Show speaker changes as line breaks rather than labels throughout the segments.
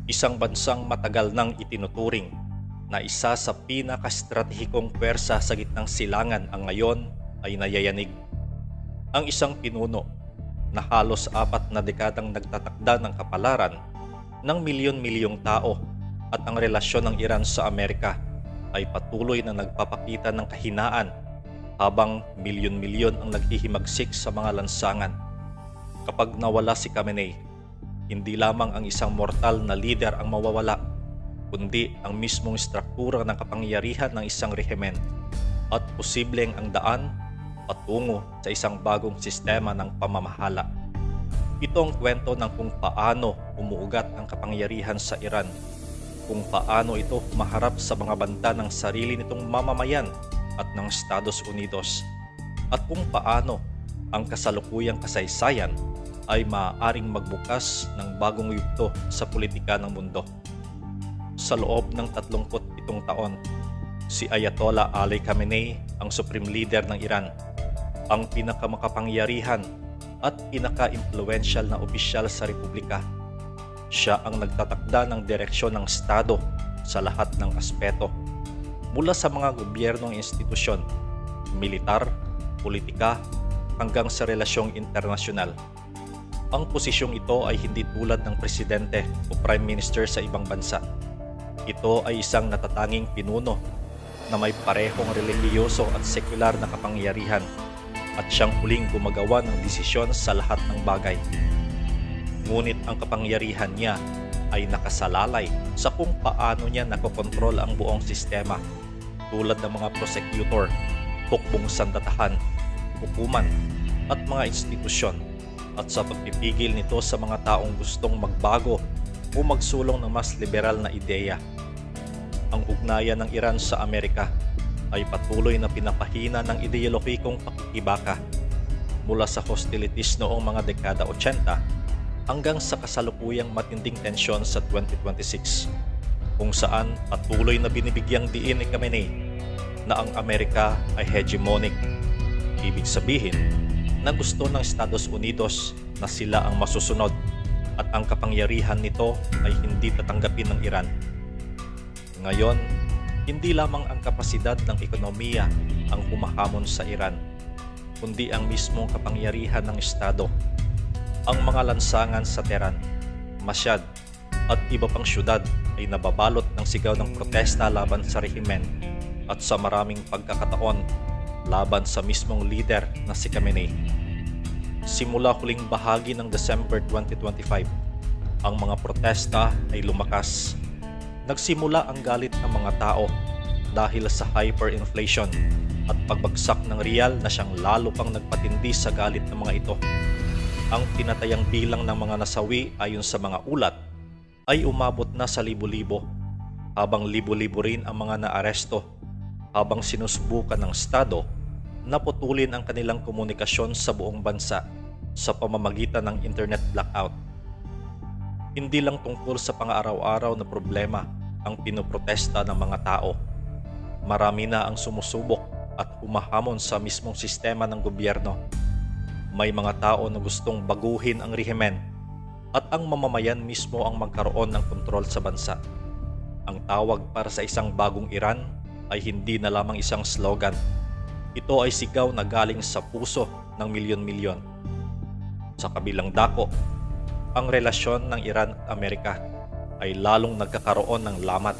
Isang bansang matagal nang itinuturing na isa sa pinaka-estratehikong puwersa sa gitnang silangan ang ngayon ay nayayanig. Ang isang pinuno na halos 4 na dekadang nagtatakda ng kapalaran ng milyon-milyong tao at ang relasyon ng Iran sa Amerika ay patuloy na nagpapakita ng kahinaan habang milyon-milyon ang naghihimagsik sa mga lansangan. Kapag nawala si Khamenei, hindi lamang ang isang mortal na lider ang mawawala, kundi ang mismong struktura ng kapangyarihan ng isang rehimen at posibleng ang daan patungo sa isang bagong sistema ng pamamahala. Ito ang kwento ng kung paano umuugat ang kapangyarihan sa Iran, kung paano ito maharap sa mga banta ng sarili nitong mamamayan at ng Estados Unidos, at kung paano ang kasalukuyang kasaysayan ay maaaring magbukas ng bagong yugto sa politika ng mundo. Sa loob ng 37 taon, si Ayatollah Ali Khamenei ang supreme leader ng Iran, ang pinakamakapangyarihan at pinaka-impluwensyal na opisyal sa republika. Siya ang nagtatakda ng direksyon ng Estado sa lahat ng aspeto, mula sa mga gobyernong institusyon, militar, politika, hanggang sa relasyong internasyonal. Ang posisyong ito ay hindi tulad ng presidente o prime minister sa ibang bansa. Ito ay isang natatanging pinuno na may parehong relihiyoso at sekular na kapangyarihan, at siyang huling gumagawa ng desisyon sa lahat ng bagay. Ngunit ang kapangyarihan niya ay nakasalalay sa kung paano niya nakokontrol ang buong sistema, tulad ng mga prosecutor, hukbong sandatahan, hukuman, at mga institusyon, at sa pagpipigil nito sa mga taong gustong magbago o magsulong ng mas liberal na ideya. Ang ugnayan ng Iran sa Amerika ay patuloy na pinapahina ng ideolohikong pakikibaka, mula sa hostilities noong mga dekada 80 hanggang sa kasalukuyang matinding tensyon sa 2026, kung saan patuloy na binibigyang diin ni Khamenei na ang Amerika ay hegemonic. Ibig sabihin na gusto ng Estados Unidos na sila ang masusunod at ang kapangyarihan nito ay hindi tatanggapin ng Iran. Ngayon, hindi lamang ang kapasidad ng ekonomiya ang humahamon sa Iran, kundi ang mismong kapangyarihan ng Estado. Ang mga lansangan sa Tehran, Mashhad at iba pang syudad ay nababalot ng sigaw ng protesta laban sa rehimen at sa maraming pagkakataon laban sa mismong leader na si Khamenei. Simula huling bahagi ng December 2025, ang mga protesta ay lumakas. Nagsimula ang galit ng mga tao dahil sa hyperinflation at pagbagsak ng riyal na siyang lalo pang nagpatindi sa galit ng mga ito. Ang tinatayang bilang ng mga nasawi ayon sa mga ulat ay umabot na sa libo-libo, habang libo-libo rin ang mga naaresto, habang sinusubukan ng Estado na putulin ang kanilang komunikasyon sa buong bansa sa pamamagitan ng internet blackout. Hindi lang tungkol sa pang-araw-araw na problema ang pinoprotesta ng mga tao. Marami na ang sumusubok at humahamon sa mismong sistema ng gobyerno. May mga tao na gustong baguhin ang rehimen at ang mamamayan mismo ang magkaroon ng kontrol sa bansa. Ang tawag para sa isang bagong Iran ay hindi na lamang isang slogan. Ito ay sigaw na galing sa puso ng milyon-milyon. Sa kabilang dako, ang relasyon ng Iran at Amerika ay lalong nagkakaroon ng lamat.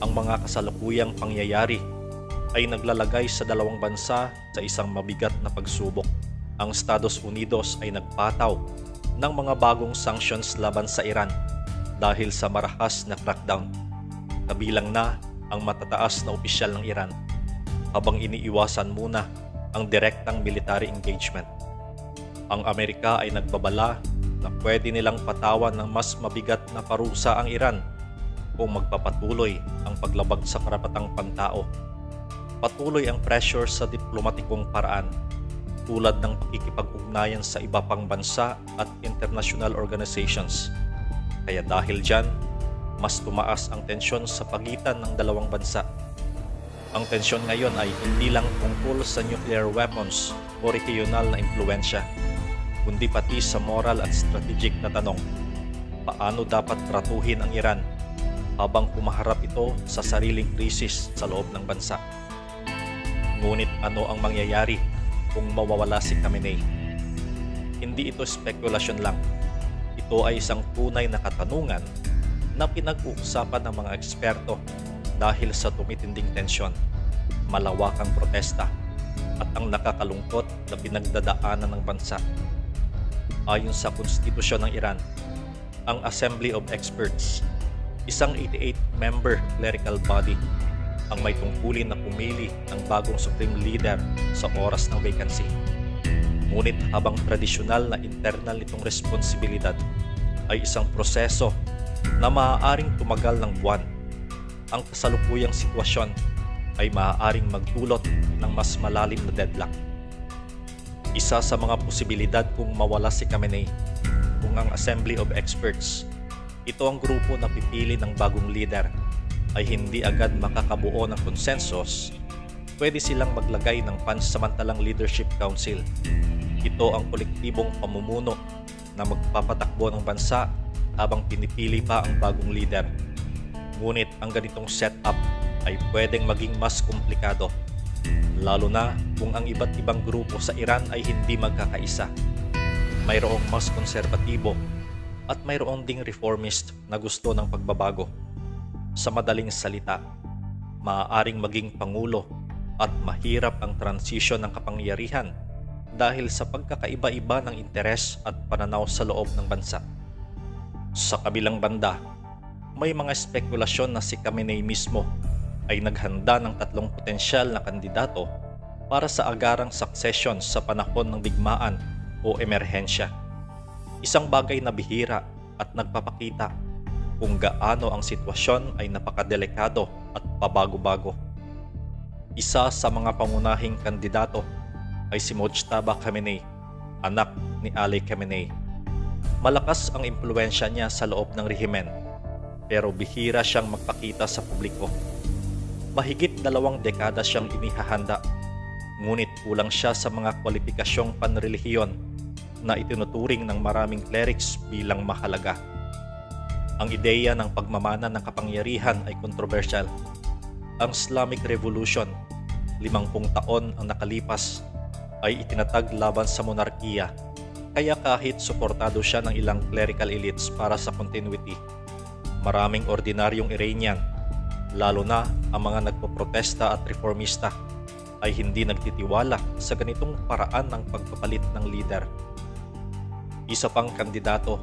Ang mga kasalukuyang pangyayari ay naglalagay sa dalawang bansa sa isang mabigat na pagsubok. Ang Estados Unidos ay nagpataw ng mga bagong sanctions laban sa Iran dahil sa marahas na crackdown. Kabilang na ang matataas na opisyal ng Iran, habang iniiwasan muna ang direktang military engagement. Ang Amerika ay nagbabala na pwede nilang patawan ng mas mabigat na parusa ang Iran kung magpapatuloy ang paglabag sa karapatang pantao. Patuloy ang pressure sa diplomatikong paraan, tulad ng pakikipag-ugnayan sa iba pang bansa at international organizations. Kaya dahil dyan, mas tumaas ang tensyon sa pagitan ng dalawang bansa. Ang tensyon ngayon ay hindi lang tungkol sa nuclear weapons o regional na impluensya, kundi pati sa moral at strategic na tanong. Paano dapat tratuhin ang Iran habang humaharap ito sa sariling krisis sa loob ng bansa? Ngunit ano ang mangyayari kung mawawala si Khamenei? Hindi ito spekulasyon lang. Ito ay isang tunay na katanungan na pinag-uusapan ng mga eksperto dahil sa tumitinding tensyon, malawakang protesta, at ang nakakalungkot na pinagdadaanan ng bansa. Ayon sa konstitusyon ng Iran, ang Assembly of Experts, isang 88-member clerical body, ang may tungkulin na pumili ng bagong supreme leader sa oras ng vacancy. Ngunit habang tradisyonal na internal nitong responsibilidad ay isang proseso na maaaring tumagal ng buwan, ang kasalukuyang sitwasyon ay maaaring magdulot ng mas malalim na deadlock. Isa sa mga posibilidad kung mawala si Khamenei, kung ang Assembly of Experts, ito ang grupo na pipili ng bagong leader, ay hindi agad makakabuo ng konsensus, pwede silang maglagay ng pansamantalang Leadership Council. Ito ang kolektibong pamumuno na magpapatakbo ng bansa habang pinipili pa ang bagong leader. Ngunit ang ganitong setup ay pwedeng maging mas komplikado, lalo na kung ang iba't ibang grupo sa Iran ay hindi magkakaisa. Mayroong mas konserbatibo at mayroong ding reformist na gusto ng pagbabago. Sa madaling salita, maaaring maging pangulo at mahirap ang transisyon ng kapangyarihan dahil sa pagkakaiba-iba ng interes at pananaw sa loob ng bansa. Sa kabilang banda, may mga spekulasyon na si Khamenei mismo ay naghanda ng 3 potensyal na kandidato para sa agarang succession sa panahon ng digmaan o emerhensya. Isang bagay na bihira at nagpapakita kung gaano ang sitwasyon ay napakadelikado at pabago-bago. Isa sa mga pangunahing kandidato ay si Mojtaba Khamenei, anak ni Ali Khamenei. Malakas ang impluwensya niya sa loob ng rehimen, pero bihira siyang magpakita sa publiko. Mahigit 2 dekada siyang inihahanda, ngunit kulang siya sa mga kwalipikasyong panrelihiyon na itinuturing ng maraming clerics bilang mahalaga. Ang ideya ng pagmamana ng kapangyarihan ay kontrobersyal. Ang Islamic Revolution, 50 taon ang nakalipas, ay itinatag laban sa monarkiya, kaya kahit suportado siya ng ilang clerical elites para sa continuity, maraming ordinaryong Iranian, lalo na ang mga nagpoprotesta at reformista, ay hindi nagtitiwala sa ganitong paraan ng pagpapalit ng leader. Isa pang kandidato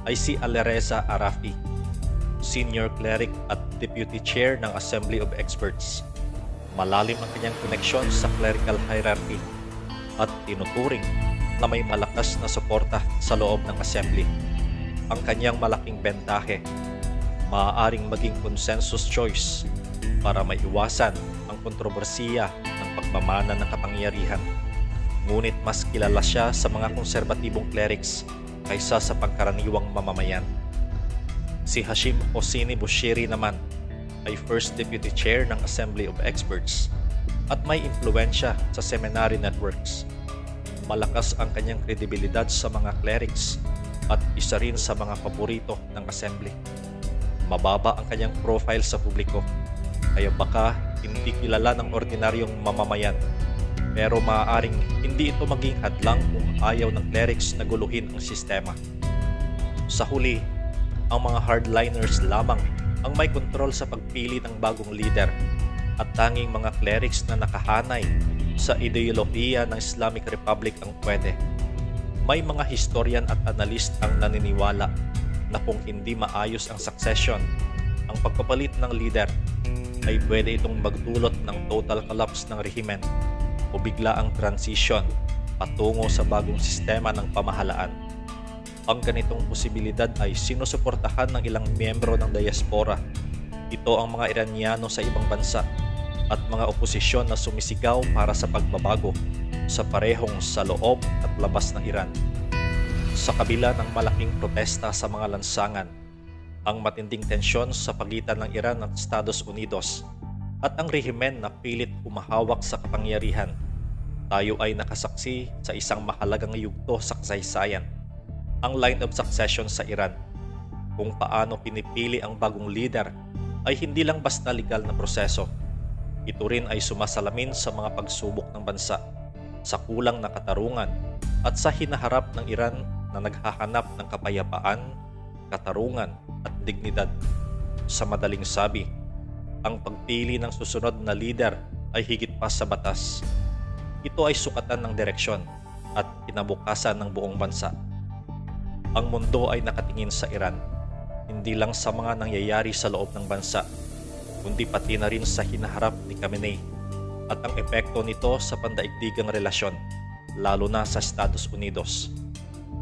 ay si Alireza Arafi, senior cleric at deputy chair ng Assembly of Experts. Malalim ang kanyang koneksyon sa clerical hierarchy at tinuturing na may malakas na suporta sa loob ng assembly. Ang kanyang malaking bentahe, maaaring maging consensus choice para maiwasan ang kontrobersiya ng pagmamana ng kapangyarihan. Ngunit mas kilala siya sa mga konserbatibong clerics kaysa sa pangkaraniwang mamamayan. Si Hashim Hosseini Bushiri naman ay first deputy chair ng Assembly of Experts at may impluwensya sa seminary networks. Malakas ang kanyang kredibilidad sa mga clerics at isa rin sa mga paborito ng assembly. Mababa ang kanyang profile sa publiko, kaya baka hindi kilala ng ordinaryong mamamayan, pero maaaring hindi ito maging hadlang kung ayaw ng clerics na guluhin ang sistema. Sa huli, ang mga hardliners lamang ang may kontrol sa pagpili ng bagong leader at tanging mga clerics na nakahanay sa ideolohiya ng Islamic Republic ang pwede. May mga historian at analyst ang naniniwala na kung hindi maayos ang succession, ang pagpapalit ng leader, ay pwede itong magdulot ng total collapse ng rehimen o biglaang transition patungo sa bagong sistema ng pamahalaan. Ang ganitong posibilidad ay sinusuportahan ng ilang miyembro ng diaspora. Ito ang mga Iranyano sa ibang bansa at mga oposisyon na sumisigaw para sa pagbabago sa parehong sa loob at labas ng Iran. Sa kabila ng malaking protesta sa mga lansangan, ang matinding tensyon sa pagitan ng Iran at Estados Unidos at ang rehimen na pilit humahawak sa kapangyarihan, tayo ay nakasaksi sa isang mahalagang yugto sa kasaysayan, ang line of succession sa Iran. kung paano pinipili ang bagong leader ay hindi lang basta legal na proseso. Ito rin ay sumasalamin sa mga pagsubok ng bansa, sa kulang na katarungan at sa hinaharap ng Iran na naghahanap ng kapayapaan, katarungan at dignidad. Sa madaling sabi, ang pagpili ng susunod na leader ay higit pa sa batas. Ito ay sukatan ng direksyon at kinabukasan ng buong bansa. Ang mundo ay nakatingin sa Iran, hindi lang sa mga nangyayari sa loob ng bansa, kundi pati na rin sa hinaharap ni Khamenei at ang epekto nito sa pandaigdigang relasyon, lalo na sa Estados Unidos.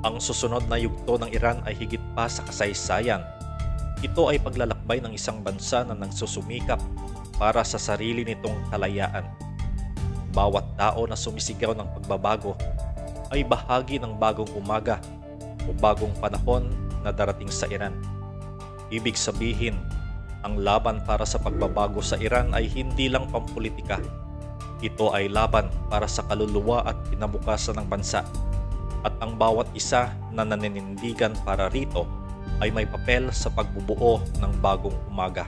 Ang susunod na yugto ng Iran ay higit pa sa kasaysayan. Ito ay paglalakbay ng isang bansa na nagsusumikap para sa sarili nitong kalayaan. Bawat tao na sumisigaw ng pagbabago ay bahagi ng bagong umaga o bagong panahon na darating sa Iran. Ibig sabihin, ang laban para sa pagbabago sa Iran ay hindi lang pampolitika. Ito ay laban para sa kaluluwa at kinabukasan ng bansa. At ang bawat isa na naninindigan para rito ay may papel sa pagbubuo ng bagong umaga.